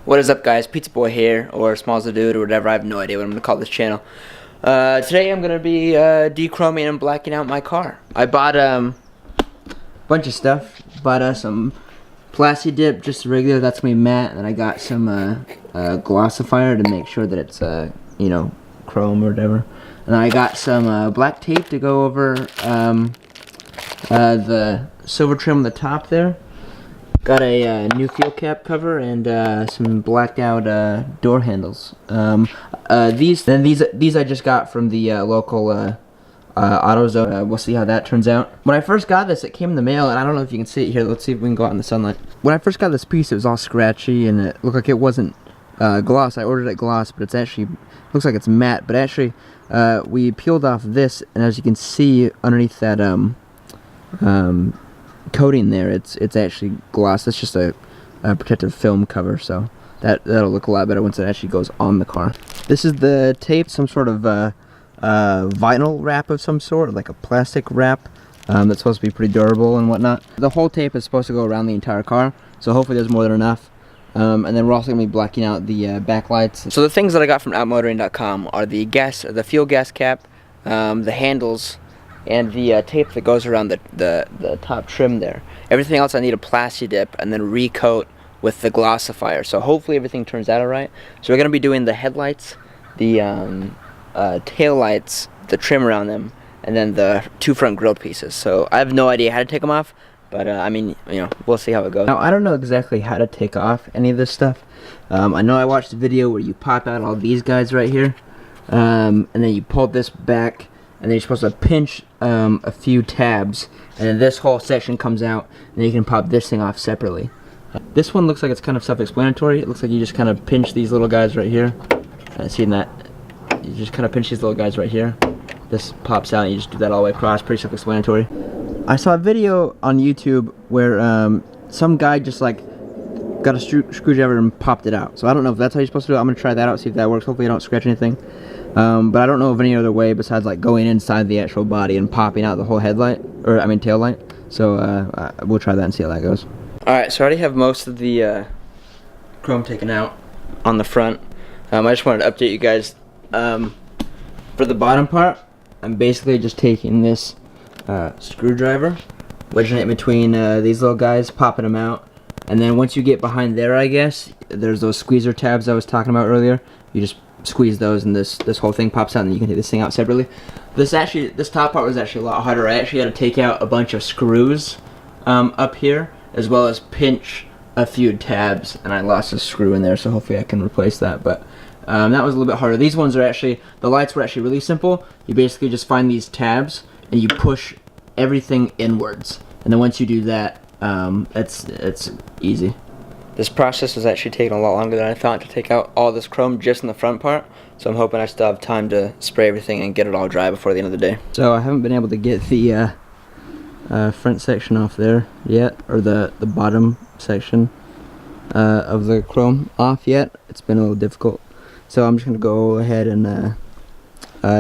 What is up, guys? Pizza Boy here, or Smalls the Dude, or whatever. I have no idea what I'm going to call this channel. Today I'm going to be dechroming and blacking out my car. I bought a bunch of stuff. Bought some Plasti Dip, just regular, that's going to be matte. And then I got some glossifier to make sure that it's, you know, chrome or whatever. And I got some black tape to go over the silver trim on the top there. Got a new fuel cap cover and some blacked out door handles. These I just got from the local AutoZone. We'll see how that turns out. When I first got this, it came in the mail, and I don't know if you can see it here. Let's see if we can go out in the sunlight. When I first got this piece, it was all scratchy and it looked like it wasn't gloss. I ordered it gloss, but it's actually looks like it's matte. But actually, we peeled off this, and as you can see underneath that coating there, it's actually gloss. That's just a protective film cover, so that'll look a lot better once it actually goes on the car. This is the tape, some sort of vinyl wrap of some sort, like a plastic wrap that's supposed to be pretty durable and whatnot. The whole tape is supposed to go around the entire car, so hopefully there's more than enough. And then we're also going to be blacking out the back lights. So the things that I got from outmotoring.com are the fuel gas cap, the handles, and the tape that goes around the top trim there. Everything else I need a Plasti Dip and then recoat with the glossifier. So hopefully everything turns out alright. So we're going to be doing the headlights, the tail lights, the trim around them, and then the two front grille pieces. So I have no idea how to take them off, but I mean, you know, we'll see how it goes. Now, I don't know exactly how to take off any of this stuff. I know I watched a video where you pop out all these guys right here, and then you pull this back, and then you're supposed to pinch a few tabs, and then this whole section comes out, and then you can pop this thing off separately. This one looks like it's kind of self-explanatory. It looks like you just kind of pinch these little guys right here. Seeing that? You just kind of pinch these little guys right here. This pops out, and you just do that all the way across. Pretty self-explanatory. I saw a video on YouTube where some guy just like got a screwdriver and popped it out. So I don't know if that's how you're supposed to do it. I'm gonna try that out, see if that works. Hopefully I don't scratch anything. But I don't know of any other way besides like going inside the actual body and popping out the whole headlight, or I mean tail light. So we'll try that and see how that goes. Alright, so I already have most of the chrome taken out on the front. I just wanted to update you guys. For the bottom part, I'm basically just taking this screwdriver, wedging it in between these little guys, popping them out. And then once you get behind there, I guess, there's those squeezer tabs I was talking about earlier. You just squeeze those and this whole thing pops out, and then you can take this thing out separately. This top part was actually a lot harder. I actually had to take out a bunch of screws up here, as well as pinch a few tabs, and I lost a screw in there, so hopefully I can replace that. But that was a little bit harder. These ones are actually, the lights were actually really simple. You basically just find these tabs and you push everything inwards, and then once you do that, it's easy. This process is actually taking a lot longer than I thought to take out all this chrome just in the front part, so I'm hoping I still have time to spray everything and get it all dry before the end of the day. So I haven't been able to get the front section off there yet, or the bottom section of the chrome off yet. It's been a little difficult, so I'm just going to go ahead and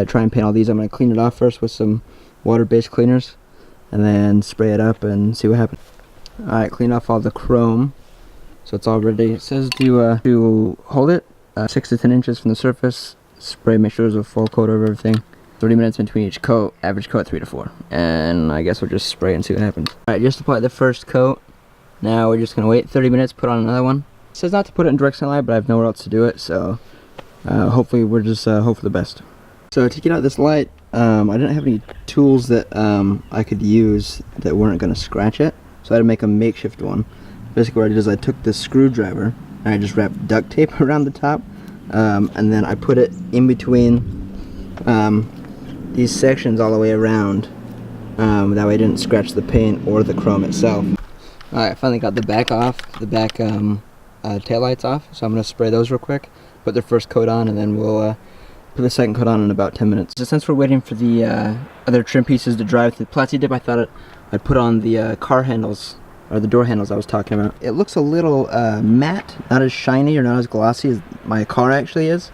try and paint all these. I'm going to clean it off first with some water-based cleaners, and then spray it up and see what happens. Alright, clean off all the chrome. So it's all ready. It says to hold it 6 to 10 inches from the surface. Spray, make sure there's a full coat over everything. 30 minutes between each coat. Average coat 3 to 4. And I guess we'll just spray and see what happens. Alright, just applied the first coat. Now we're just gonna wait 30 minutes, put on another one. It says not to put it in direct sunlight, but I have nowhere else to do it. So hopefully we're just hope for the best. So to get out this light, I didn't have any tools that I could use that weren't gonna scratch it. So I had to make a makeshift one. Basically what I did is I took this screwdriver and I just wrapped duct tape around the top, and then I put it in between these sections all the way around. That way I didn't scratch the paint or the chrome itself. Alright, I finally got the back off, the back tail lights off, so I'm going to spray those real quick, put the first coat on, and then we'll put the second coat on in about 10 minutes. So since we're waiting for the other trim pieces to dry with the Plasti Dip, I thought I'd put on the car handles, or the door handles I was talking about. It looks a little matte, not as shiny or not as glossy as my car actually is.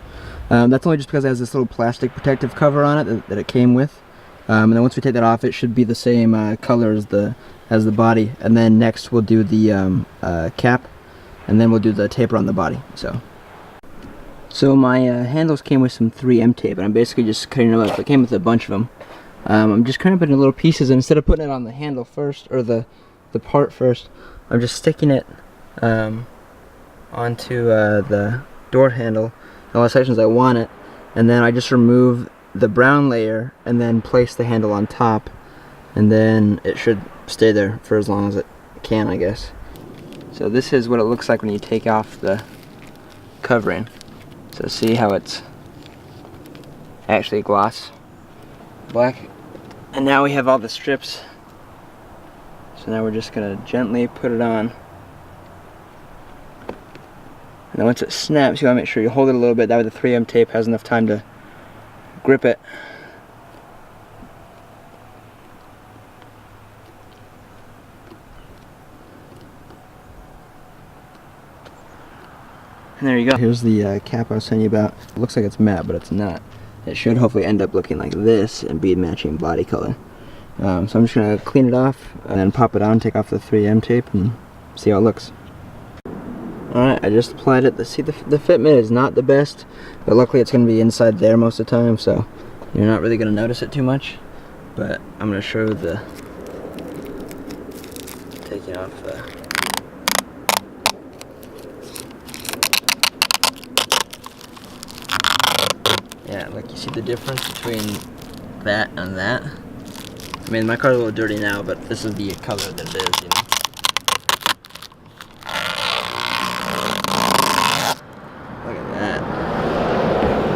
That's only just because it has this little plastic protective cover on it that it came with. And then once we take that off, it should be the same color as the body. And then next we'll do the cap, and then we'll do the taper on the body. So my handles came with some 3M tape, and I'm basically just cutting them up. It came with a bunch of them. I'm just cutting it into little pieces, and instead of putting it on the handle first, or the part first, I'm just sticking it onto the door handle in all the sections I want it, and then I just remove the brown layer and then place the handle on top, and then it should stay there for as long as it can, I guess. So this is what it looks like when you take off the covering. So see how it's actually gloss black. And now we have all the strips. So now we're just gonna gently put it on. And then once it snaps, you wanna make sure you hold it a little bit. That way the 3M tape has enough time to grip it. And there you go. Here's the cap I was telling you about. It looks like it's matte, but it's not. It should hopefully end up looking like this and be matching body color. So I'm just gonna clean it off and then pop it on, take off the 3M tape, and see how it looks. Alright, I just applied it. See, the fitment is not the best, but luckily it's gonna be inside there most of the time, so you're not really gonna notice it too much. But I'm gonna show the taking off the yeah, like you see the difference between that and that. I mean, my car's a little dirty now, but this is the color that it is, you know. Look at that.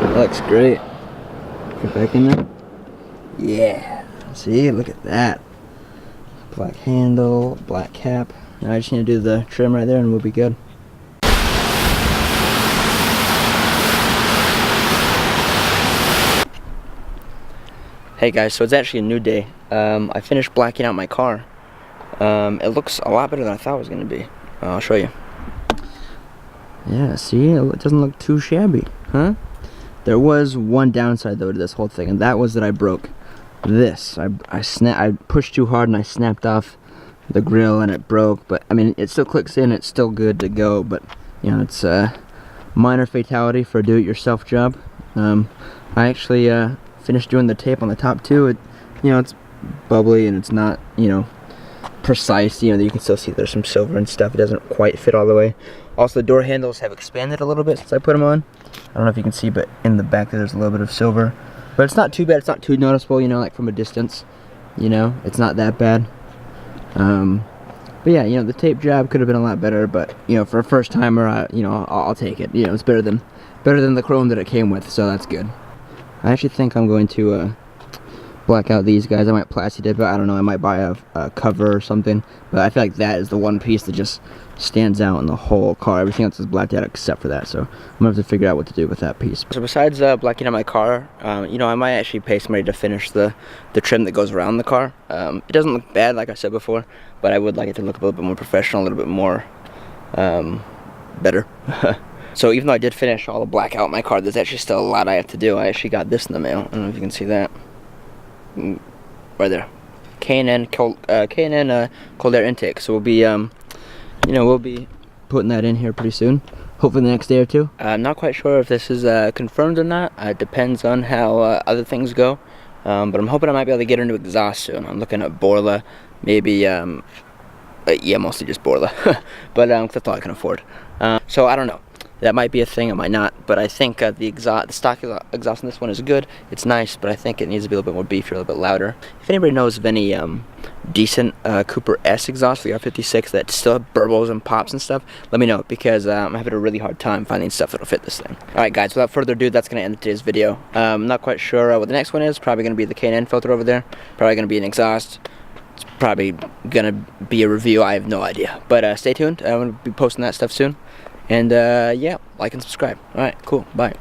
That looks great. Get back in there. Yeah. See, look at that. Black handle, black cap. Now I just need to do the trim right there and we'll be good. Hey guys, so it's actually a new day. I finished blacking out my car. It looks a lot better than I thought it was going to be. I'll show you. Yeah, see, it doesn't look too shabby, huh? There was one downside though to this whole thing, and that was that I broke this. I pushed too hard and I snapped off the grill and it broke. But I mean, it still clicks in. It's still good to go. But you know, it's a minor fatality for a do-it-yourself job. I actually finished doing the tape on the top too. You know, it's bubbly and it's not, you know, precise. You know, you can still see there's some silver and stuff. It doesn't quite fit all the way. Also, the door handles have expanded a little bit since I put them on. I don't know if you can see, but in the back there's a little bit of silver. But it's not too bad. It's not too noticeable, you know, like from a distance. You know, it's not that bad. But yeah, you know, the tape job could have been a lot better. But you know, for a first timer, you know, I'll take it. You know, it's better than the chrome that it came with, so that's good. I actually think I'm going to black out these guys. I might plasti dip it. I don't know. I might buy a cover or something. But I feel like that is the one piece that just stands out in the whole car. Everything else is blacked out except for that. So I'm gonna have to figure out what to do with that piece. So besides blacking out my car, you know, I might actually pay somebody to finish the trim that goes around the car. It doesn't look bad, like I said before, but I would like it to look a little bit more professional, a little bit more better. So even though I did finish all the black out my car, there's actually still a lot I have to do. I actually got this in the mail. I don't know if you can see that. Right there. K&N cold air intake. So we'll be, you know, we'll be putting that in here pretty soon. Hopefully the next day or two. I'm not quite sure if this is confirmed or not. It depends on how other things go. But I'm hoping I might be able to get into exhaust soon. I'm looking at Borla, maybe, yeah, mostly just Borla. But that's all I can afford. So I don't know. That might be a thing, it might not, but I think the stock exhaust on this one is good. It's nice, but I think it needs to be a little bit more beefier, a little bit louder. If anybody knows of any decent Cooper S exhaust for the R56 that still have burbles and pops and stuff, let me know, because I'm having a really hard time finding stuff that'll fit this thing. Alright guys, without further ado, that's going to end today's video. I'm not quite sure what the next one is. Probably going to be the K&N filter over there. Probably going to be an exhaust. It's probably going to be a review. I have no idea. But stay tuned. I'm going to be posting that stuff soon. And yeah, like and subscribe. Alright, cool. Bye.